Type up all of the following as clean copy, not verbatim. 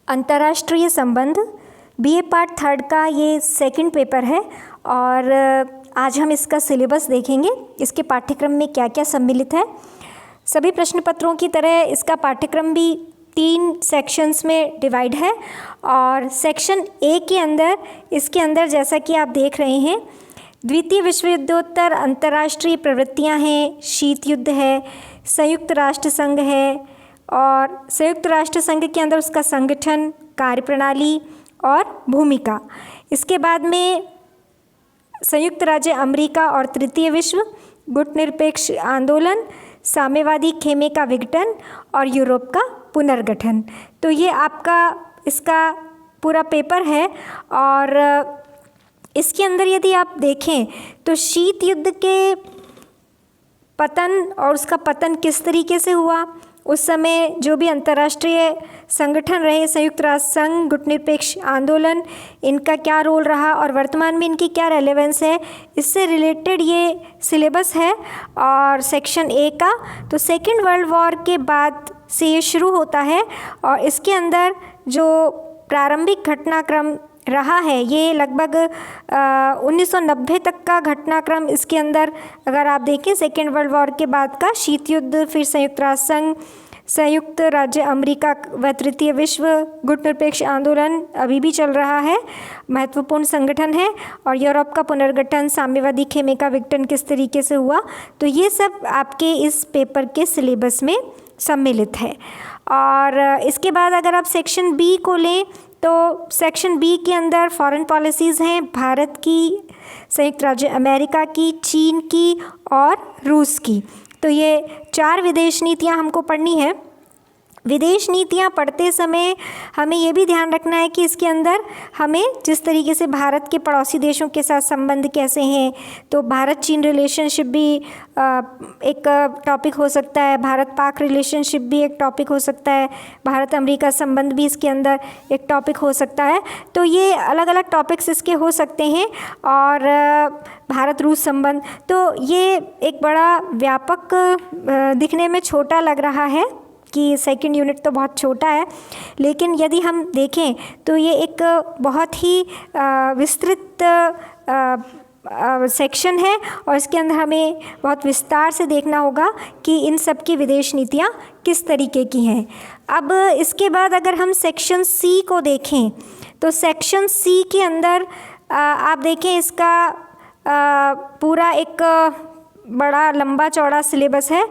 अंतर्राष्ट्रीय संबंध BA part third का ये सेकंड पेपर है और आज हम इसका सिलेबस देखेंगे। इसके पाठ्यक्रम में क्या क्या सम्मिलित है। सभी प्रश्न पत्रों की तरह इसका पाठ्यक्रम भी 3 सेक्शंस में डिवाइड है और सेक्शन ए के अंदर इसके अंदर जैसा कि आप देख रहे हैं द्वितीय विश्व युद्धोत्तर अंतर्राष्ट्रीय प्रवृत्तियां हैं, शीत युद्ध है, संयुक्त राष्ट्र संघ है और संयुक्त राष्ट्र संघ के अंदर उसका संगठन, कार्यप्रणाली और भूमिका। इसके बाद में संयुक्त राज्य अमेरिका और तृतीय विश्व, गुटनिरपेक्ष आंदोलन, साम्यवादी खेमे का विघटन और यूरोप का पुनर्गठन। तो ये आपका इसका पूरा पेपर है और इसके अंदर यदि आप देखें तो शीत युद्ध के पतन और उसका पतन किस तरीके से हुआ, उस समय जो भी अंतर्राष्ट्रीय संगठन रहे, संयुक्त राष्ट्र संघ, गुटनिरपेक्ष आंदोलन, इनका क्या रोल रहा और वर्तमान में इनकी क्या रेलेवेंस है, इससे रिलेटेड ये सिलेबस है। और सेक्शन ए का तो सेकेंड वर्ल्ड वॉर के बाद से ये शुरू होता है और इसके अंदर जो प्रारंभिक घटनाक्रम रहा है ये लगभग 1990 तक का घटनाक्रम इसके अंदर अगर आप देखें सेकेंड वर्ल्ड वॉर के बाद का शीत युद्ध, फिर संयुक्त राष्ट्र संघ, संयुक्त राज्य अमेरिका व तृतीय विश्व, गुटनिरपेक्ष आंदोलन अभी भी चल रहा है, महत्वपूर्ण संगठन है और यूरोप का पुनर्गठन, साम्यवादी खेमे का विघटन किस तरीके से हुआ। तो ये सब आपके इस पेपर के सिलेबस में सम्मिलित है। और इसके बाद अगर आप सेक्शन बी को लें तो सेक्शन बी के अंदर फॉरेन पॉलिसीज़ हैं, भारत की, संयुक्त राज्य अमेरिका की, चीन की और रूस की। तो ये 4 विदेश नीतियां हमको पढ़नी है। विदेश नीतियां पढ़ते समय हमें ये भी ध्यान रखना है कि इसके अंदर हमें जिस तरीके से भारत के पड़ोसी देशों के साथ संबंध कैसे हैं, तो भारत चीन रिलेशनशिप भी एक टॉपिक हो सकता है, भारत पाक रिलेशनशिप भी एक टॉपिक हो सकता है, भारत अमेरिका संबंध भी इसके अंदर एक टॉपिक हो सकता है। तो ये अलग अलग टॉपिक्स इसके हो सकते हैं और भारत रूस संबंध, तो ये एक बड़ा व्यापक दिखने में छोटा लग रहा है कि सेकंड यूनिट तो बहुत छोटा है, लेकिन यदि हम देखें तो ये एक बहुत ही विस्तृत सेक्शन है और इसके अंदर हमें बहुत विस्तार से देखना होगा कि इन सब की विदेश नीतियाँ किस तरीके की हैं। अब इसके बाद अगर हम सेक्शन सी को देखें तो सेक्शन सी के अंदर आप देखें इसका पूरा एक बड़ा लंबा चौड़ा सिलेबस है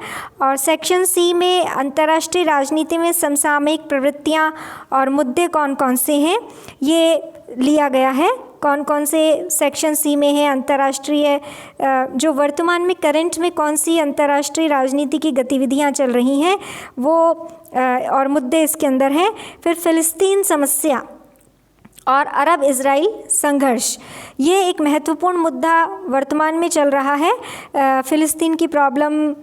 और सेक्शन सी में अंतर्राष्ट्रीय राजनीति में समसामयिक प्रवृत्तियां और मुद्दे कौन कौन से हैं ये लिया गया है। कौन कौन से सेक्शन सी में है अंतर्राष्ट्रीय जो वर्तमान में करंट में कौन सी अंतर्राष्ट्रीय राजनीति की गतिविधियां चल रही हैं वो और मुद्दे इसके अंदर हैं। फिर फ़िलिस्तीन समस्या और अरब इज़राइल संघर्ष, ये एक महत्वपूर्ण मुद्दा वर्तमान में चल रहा है। फ़िलिस्तीन की प्रॉब्लम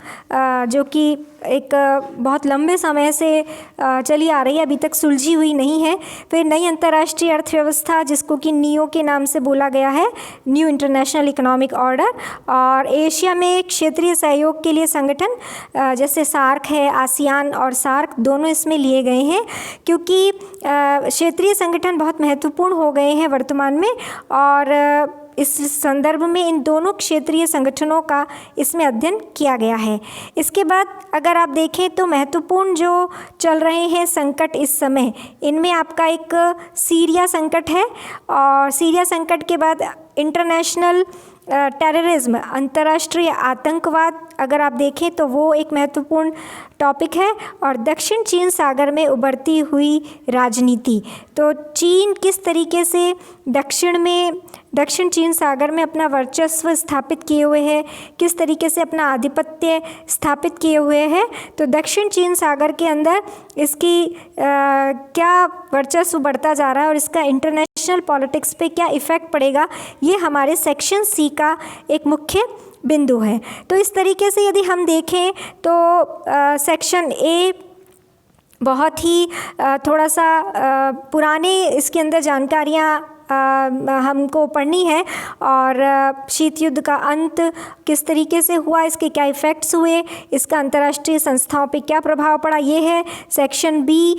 जो कि एक बहुत लंबे समय से चली आ रही है, अभी तक सुलझी हुई नहीं है। फिर नई अंतर्राष्ट्रीय अर्थव्यवस्था जिसको कि नियो के नाम से बोला गया है, न्यू इंटरनेशनल इकोनॉमिक ऑर्डर, और एशिया में क्षेत्रीय सहयोग के लिए संगठन जैसे सार्क है, आसियान और सार्क दोनों इसमें लिए गए हैं क्योंकि क्षेत्रीय संगठन बहुत महत्वपूर्ण हो गए हैं वर्तमान में और इस संदर्भ में इन दोनों क्षेत्रीय संगठनों का इसमें अध्ययन किया गया है। इसके बाद अगर आप देखें तो महत्वपूर्ण जो चल रहे हैं संकट इस समय, इनमें आपका एक सीरिया संकट है और सीरिया संकट के बाद इंटरनेशनल टेररिज्म, अंतर्राष्ट्रीय आतंकवाद अगर आप देखें तो वो एक महत्वपूर्ण टॉपिक है और दक्षिण चीन सागर में उभरती हुई राजनीति। तो चीन किस तरीके से दक्षिण चीन सागर में अपना वर्चस्व स्थापित किए हुए है, किस तरीके से अपना आधिपत्य स्थापित किए हुए हैं, तो दक्षिण चीन सागर के अंदर इसकी क्या वर्चस्व बढ़ता जा रहा है और इसका इंटरनेशनल पॉलिटिक्स पे क्या इफ़ेक्ट पड़ेगा, ये हमारे सेक्शन सी का एक मुख्य बिंदु है। तो इस तरीके से यदि हम देखें तो सेक्शन ए बहुत ही थोड़ा सा पुराने इसके अंदर जानकारियाँ हमको पढ़नी है। और शीत युद्ध का अंत किस तरीके से हुआ, इसके क्या इफ़ेक्ट्स हुए, इसका अंतर्राष्ट्रीय संस्थाओं पे क्या प्रभाव पड़ा, ये है सेक्शन बी।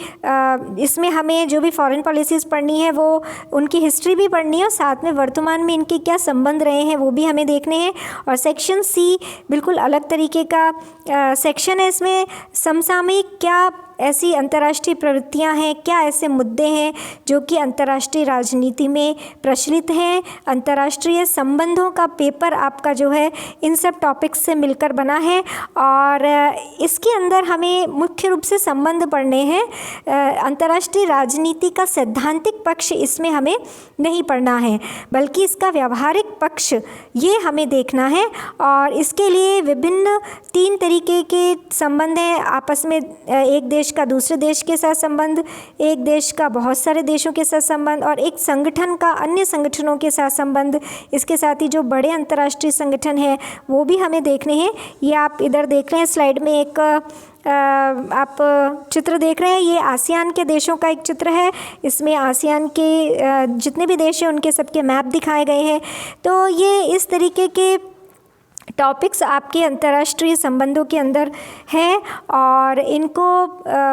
इसमें हमें जो भी फॉरेन पॉलिसीज़ पढ़नी है वो उनकी हिस्ट्री भी पढ़नी है और साथ में वर्तमान में इनके क्या संबंध रहे हैं वो भी हमें देखने हैं। और सेक्शन सी बिल्कुल अलग तरीके का सेक्शन है। इसमें समसामयिक क्या ऐसी अंतर्राष्ट्रीय प्रवृत्तियां हैं, क्या ऐसे मुद्दे हैं जो कि अंतर्राष्ट्रीय राजनीति में प्रचलित हैं। अंतर्राष्ट्रीय संबंधों का पेपर आपका जो है इन सब टॉपिक्स से मिलकर बना है और इसके अंदर हमें मुख्य रूप से संबंध पढ़ने हैं। अंतर्राष्ट्रीय राजनीति का सैद्धांतिक पक्ष इसमें हमें नहीं पढ़ना है, बल्कि इसका व्यावहारिक पक्ष ये हमें देखना है। और इसके लिए विभिन्न 3 तरीके के संबंध हैं आपस में, एक देश का दूसरे देश के साथ संबंध, एक देश का बहुत सारे देशों के साथ संबंध और एक संगठन का अन्य संगठनों के साथ संबंध। इसके साथ ही जो बड़े अंतर्राष्ट्रीय संगठन हैं वो भी हमें देखने हैं। ये आप इधर देख रहे हैं स्लाइड में एक आप चित्र देख रहे हैं, ये आसियान के देशों का एक चित्र है। इसमें आसियान के जितने भी देश हैं उनके सबके मैप दिखाए गए हैं। तो ये इस तरीके के टॉपिक्स आपके अंतर्राष्ट्रीय संबंधों के अंदर हैं और इनको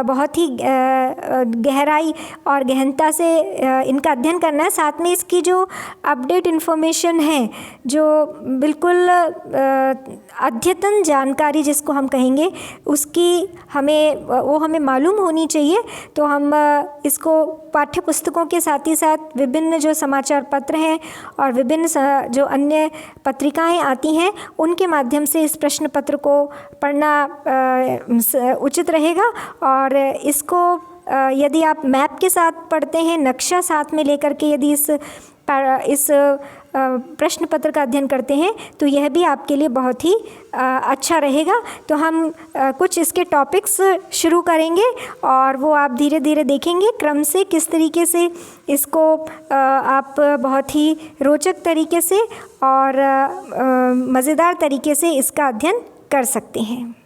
बहुत ही गहराई और गहनता से इनका अध्ययन करना है। साथ में इसकी जो अपडेट इन्फॉर्मेशन है, जो बिल्कुल अद्यतन जानकारी जिसको हम कहेंगे, उसकी हमें मालूम होनी चाहिए। तो हम इसको पाठ्य पुस्तकों के साथ ही साथ विभिन्न जो समाचार पत्र हैं और विभिन्न जो अन्य पत्रिकाएं आती हैं उनके माध्यम से इस प्रश्न पत्र को पढ़ना उचित रहेगा। और इसको यदि आप मैप के साथ पढ़ते हैं, नक्शा साथ में लेकर के यदि इस प्रश्न पत्र का अध्ययन करते हैं तो यह भी आपके लिए बहुत ही अच्छा रहेगा। तो हम कुछ इसके टॉपिक्स शुरू करेंगे और वो आप धीरे धीरे देखेंगे क्रम से किस तरीके से इसको आप बहुत ही रोचक तरीके से और मज़ेदार तरीके से इसका अध्ययन कर सकते हैं।